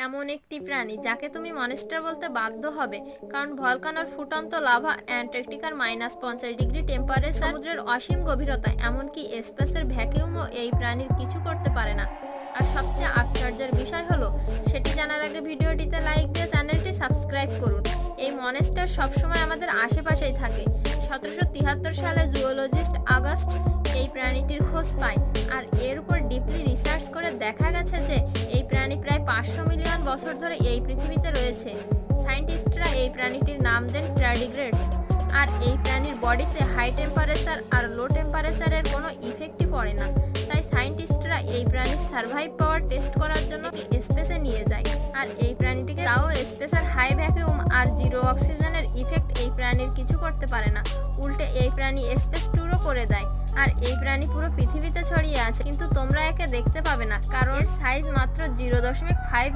এমন একটি প্রাণী যাকে তুমি মনস্টার বলতে বাধ্য হবে, কারণ ভলকানোর ফুটন্ত লাভা, অ্যান্টার্কটিকার -50 ডিগ্রি টেম্পারেচার, সমুদ্রের অসীম গভীরতা, এমনকি স্পেসের ভ্যাকিউমও এই প্রাণীর কিছু করতে পারে না। আর সবচেয়ে আশ্চর্যের বিষয় হলো, সেটি জানার আগে ভিডিওটিতে লাইক দিয়ে চ্যানেলটি সাবস্ক্রাইব করুন। এই মনস্টার সবসময় আমাদের আশেপাশেই থাকে। 1773 সালে জুওলজিস্ট আগস্ট এই প্রাণীটির খোঁজ পায়, আর এর উপর ডিপলি রিসার্চ করে দেখা গেছে যে এই প্রাণী প্রায় 500 মিলিয়ন বছর ধরে এই পৃথিবীতে রয়েছে। সায়েন্টিস্টরা এই প্রাণীটির নাম দেন টার্ডিগ্রেডস। আর এই প্রাণীর বডিতে হাই টেম্পারেচার আর লো টেম্পারেচারের কোনো ইফেক্টই পড়ে না। তাই সায়েন্টিস্টরা এই প্রাণীর সার্ভাইভ পাওয়ার টেস্ট করার জন্য স্পেসে নিয়ে যায়। আর এই প্রাণীটিকে তাও স্পেসের হাই ভ্যাকুয়াম আর জিরো অক্সিজেনের ইফেক্ট এই প্রাণীর কিছু করতে পারে না। উল্টে এই প্রাণী স্পেস ট্যুরও করে দেয়। আর এই প্রাণী পুরো পৃথিবীতে ছড়িয়ে আছে, কিন্তু তোমরা একে দেখতে পাবে না, কারণ এর সাইজ মাত্র 0.5